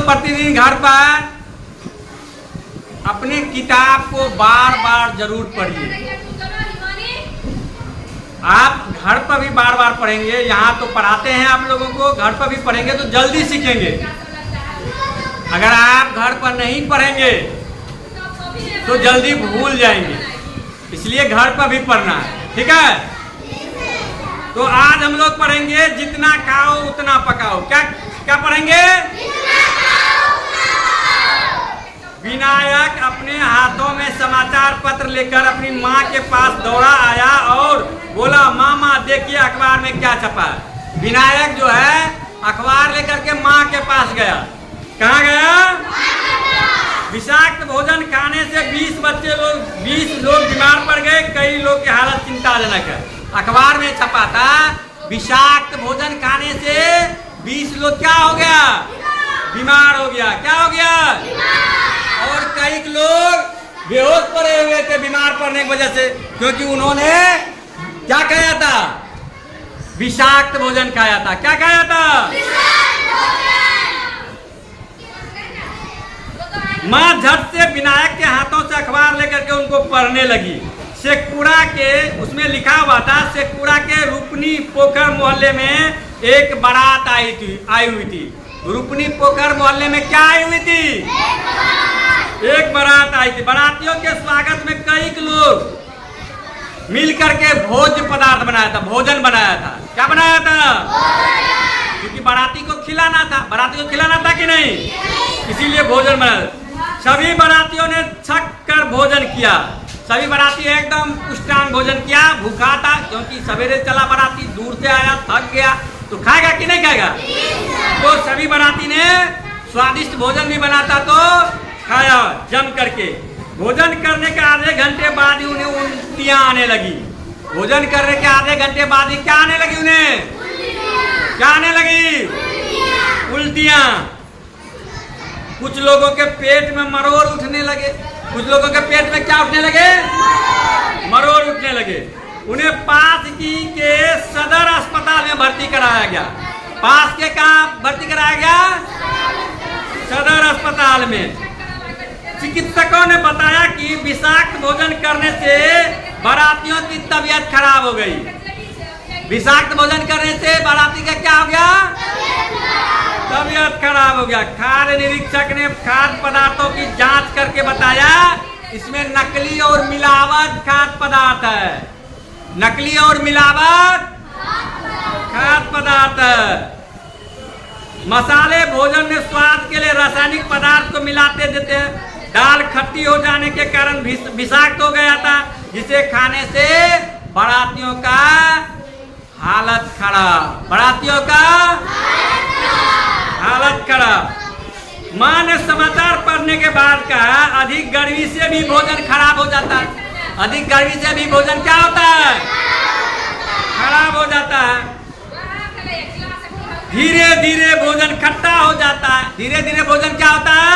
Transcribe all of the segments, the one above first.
प्रतिदिन घर पर अपने किताब को बार बार जरूर पढ़िए। आप घर पर भी बार बार पढ़ेंगे, यहाँ तो पढ़ाते हैं आप लोगों को, घर पर भी पढ़ेंगे तो जल्दी सीखेंगे। अगर आप घर पर नहीं पढ़ेंगे तो जल्दी भूल जाएंगे, इसलिए घर पर भी पढ़ना है, ठीक है। तो आज हम लोग पढ़ेंगे जितना खाओ उतना पकाओ। क्या क्या पढ़ेंगे? विनायक अपने हाथों में समाचार पत्र लेकर अपनी माँ के पास दौड़ा आया और बोला, मामा देखिए अखबार में क्या छपा है। विनायक जो है अखबार लेकर के माँ के पास गया। कहाँ गया? विषाक्त भोजन खाने से 20 लोग बीमार पड़ गए, कई लोग की हालत चिंताजनक है। अखबार में छपा था विषाक्त भोजन खाने से 20 लोग क्या हो गया? बीमार हो गया। क्या हो गया? और कई लोग बेहोश पड़े हुए थे बीमार पड़ने की वजह से, क्योंकि उन्होंने क्या खाया था? विषाक्त भोजन खाया था। क्या खाया था? माँ झट से विनायक के हाथों से अखबार लेकर के उनको पढ़ने लगी। शेखपुरा के उसमें लिखा हुआ था, शेखपुरा के रूपनी पोखर मोहल्ले में एक बारात आई हुई थी। रूपनी पोखर मोहल्ले में क्या आई हुई थी? एक बारात आई थी। बारातियों के स्वागत में कई लोग मिल करके भोज्य पदार्थ बनाया था, भोजन बनाया था। क्या बनाया था? क्योंकि बाराती को खिलाना था। बाराती को खिलाना था कि नहीं? इसीलिए भोजन बनाया। सभी बारातियों ने छक कर भोजन किया। सभी बाराती एकदम पुष्टांग भोजन किया। भूखा था क्योंकि सवेरे चला बाराती, दूर से आया, थक गया, तो खाएगा कि नहीं खाएगा? तो सभी बाराती ने स्वादिष्ट भोजन भी बनाता तो खाया जम करके। भोजन करने के आधे घंटे बाद ही उन्हें उल्टियां आने लगी। भोजन करने के आधे घंटे बाद ही क्या आने लगी उन्हें? क्या आने लगी? उल्टियां। कुछ लोगों के पेट में मरोड़ उठने लगे। कुछ लोगों के पेट में क्या उठने लगे? मरोड़ उठने लगे। उन्हें पास के सदर अस्पताल में भर्ती कराया गया। पास के कहाँ भर्ती कराया गया? सदर अस्पताल में। चिकित्सकों ने बताया कि विषाक्त भोजन करने से बारातियों की तबीयत खराब हो गई। विषाक्त भोजन करने से बाराती का क्या हो गया? तबीयत खराब हो गया। खाद्य निरीक्षक ने खाद्य पदार्थों की जांच करके बताया इसमें नकली और मिलावट खाद्य पदार्थ है। नकली और मिलावट खाद्य पदार्थ है। मसाले भोजन में स्वाद के लिए रासायनिक पदार्थ को मिलाते देते हैं। दाल खट्टी हो जाने के कारण विषाक्त हो गया था, जिसे खाने से बारातियों का हालत खराब। बारातियों का हालत खराब। माँ ने समाचार पढ़ने के बाद कहा, अधिक गर्मी से भी भोजन खराब हो जाता है। अधिक गर्मी से भी भोजन क्या होता है? खराब हो जाता है। धीरे धीरे भोजन खट्टा हो जाता है। धीरे धीरे भोजन क्या होता है?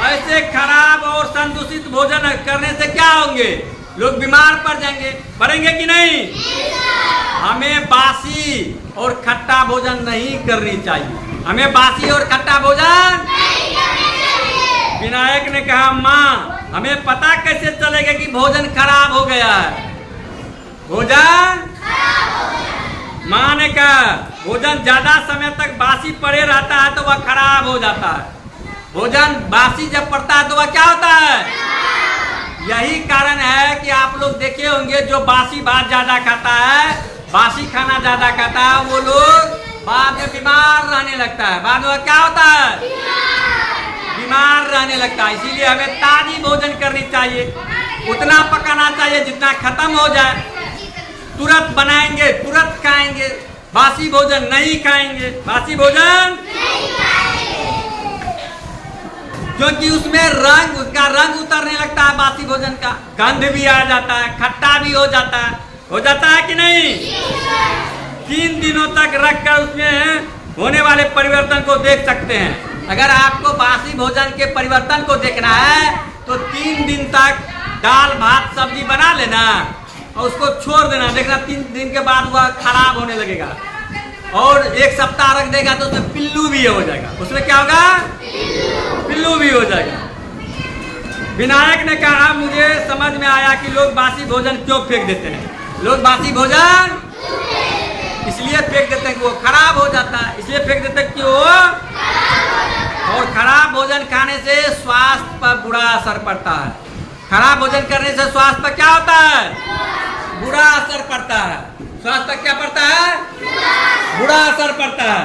ऐसे खराब और संदूषित भोजन करने से क्या होंगे? लोग बीमार पड़ जाएंगे, पड़ेंगे कि नहीं? हमें बासी और खट्टा भोजन नहीं करनी चाहिए। हमें बासी और खट्टा भोजन नहीं करनी चाहिए। विनायक ने कहा, माँ हमें पता कैसे चलेगा कि भोजन खराब हो गया है? भोजन माँ ने कहा, भोजन ज्यादा समय तक बासी पड़े रहता है तो वह खराब हो जाता है। भोजन बासी जब पड़ता है तो वह क्या होता है? यही कारण है कि आप लोग देखे होंगे जो बासी भात ज्यादा खाता है, बासी खाना ज्यादा खाता है, वो लोग बाद में बीमार रहने लगता है। बाद में क्या होता है? बीमार रहने लगता है। इसीलिए हमें ताजी भोजन करनी चाहिए। उतना पकाना चाहिए जितना खत्म हो जाए। तुरंत बनाएंगे, तुरंत खाएंगे। बासी भोजन नहीं खाएंगे। बासी भोजन क्योंकि उसमें रंग, उसका रंग उतरने लगता है बासी भोजन का। गंध भी आ जाता है, खट्टा भी हो जाता है। हो जाता है कि नहीं? 3 दिनों तक रखकर उसमें होने वाले परिवर्तन को देख सकते हैं। अगर आपको बासी भोजन के परिवर्तन को देखना है तो 3 दिन तक दाल भात सब्जी बना लेना और उसको छोड़ देना। देखना 3 दिन के बाद वह खराब होने लगेगा। और एक सप्ताह रख देगा तो उसमें पिल्लू भी हो जाएगा। उसमें क्या होगा? पिल्लू भी हो जाएगा। विनायक ने कहा मुझे समझ में आया कि लोग बासी भोजन क्यों फेंक देते हैं। लोग बासी भोजन इसलिए फेंक देते हैं कि वो खराब हो जाता है, इसलिए फेंक देते हैं कि वो, और खराब भोजन खाने से स्वास्थ्य पर बुरा असर पड़ता है। खराब भोजन करने से स्वास्थ्य पर क्या होता है? बुरा असर पड़ता है। स्वास्थ्य पर क्या पड़ता है? बुरा असर पड़ता है।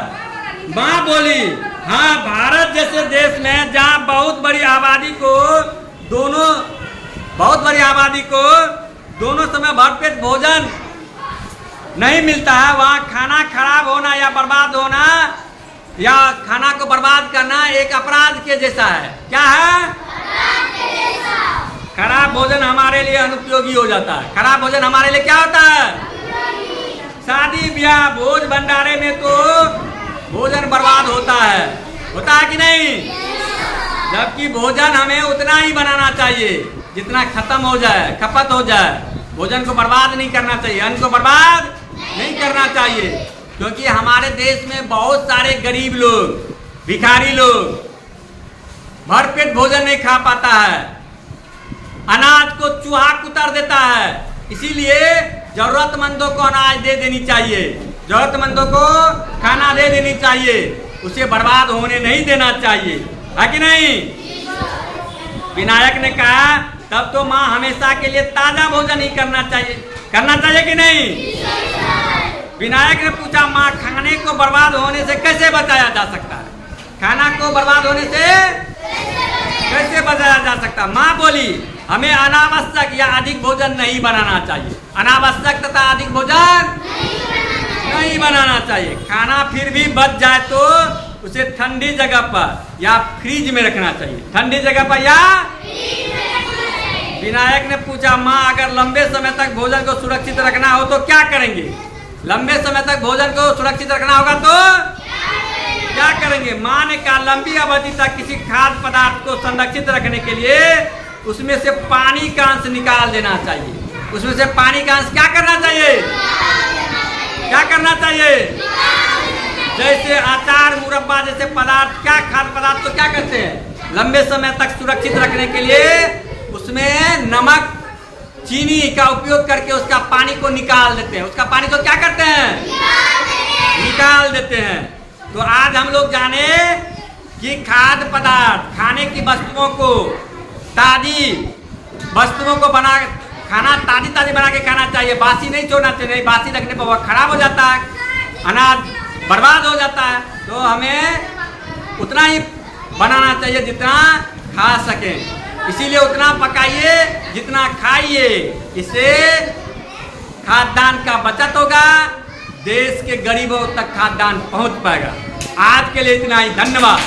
माँ बोली हाँ, भारत जैसे देश में जहाँ बहुत बड़ी आबादी को दोनों समय भरपेट भोजन नहीं मिलता है, वहाँ खाना खराब होना या बर्बाद होना या खाना को बर्बाद करना एक अपराध के जैसा है। क्या है? खराब भोजन हमारे लिए अनुपयोगी हो जाता है। खराब भोजन हमारे लिए क्या होता है? शादी ब्याह भोज भंडारे में तो भोजन बर्बाद होता है कि नहीं? जबकि भोजन हमें उतना ही बनाना चाहिए जितना खत्म हो जाए, खपत हो जाए। भोजन को बर्बाद नहीं करना चाहिए, अन्न को बर्बाद नहीं करना चाहिए, क्योंकि हमारे देश में बहुत सारे गरीब लोग, भिखारी लोग भरपेट भोजन नहीं खा पाता है, अनाज को चूहा कुतर देता है। इसीलिए जरूरतमंदों को अनाज दे देनी चाहिए, जरूरतमंदों को खाना दे देनी चाहिए, उसे बर्बाद होने नहीं देना चाहिए, है कि नहीं? विनायक ने कहा तब तो माँ हमेशा के लिए ताजा भोजन ही करना चाहिए कि नहीं? विनायक ने पूछा माँ खाने को बर्बाद होने से कैसे बचाया जा सकता है? खाना को बर्बाद होने से कैसे बचाया जा सकता है? माँ बोली हमें अनावश्यक या अधिक भोजन नहीं बनाना चाहिए। अनावश्यक तथा अधिक भोजन नहीं बनाना चाहिए। खाना फिर भी बच जाए तो उसे ठंडी जगह पर या फ्रिज में रखना चाहिए। ठंडी जगह पर या विनायक ने पूछा माँ अगर लंबे समय तक भोजन को सुरक्षित रखना हो तो क्या करेंगे? लंबे समय तक भोजन को सुरक्षित रखना होगा तो क्या करेंगे? माँ ने कहा लंबी अवधि तक किसी खाद्य पदार्थ को संरक्षित रखने के लिए उसमें से पानी का अंश निकाल देना चाहिए। उसमें से पानी का अंश क्या करना चाहिए? क्या करना चाहिए? जैसे अचार मुरब्बा जैसे पदार्थ, क्या खाद्य पदार्थ को क्या करते हैं? लंबे समय तक सुरक्षित रखने के लिए उसमें नमक चीनी का उपयोग करके उसका पानी को निकाल देते हैं। उसका पानी को क्या करते हैं? निकाल देते हैं। तो आज हम लोग जाने कि खाद्य पदार्थ, खाने की वस्तुओं को, ताजी वस्तुओं को खाना ताजी बना के खाना चाहिए, बासी नहीं छोड़ना चाहिए। नहीं, बासी रखने पर वह खराब हो जाता है, अनाज बर्बाद हो जाता है। तो हमें उतना ही बनाना चाहिए जितना खा सकें। इसीलिए उतना पकाइए जितना खाइए, इससे खाद्यान्न का बचत होगा, देश के गरीबों तक खाद्यान्न पहुंच पाएगा। आज के लिए इतना ही, धन्यवाद।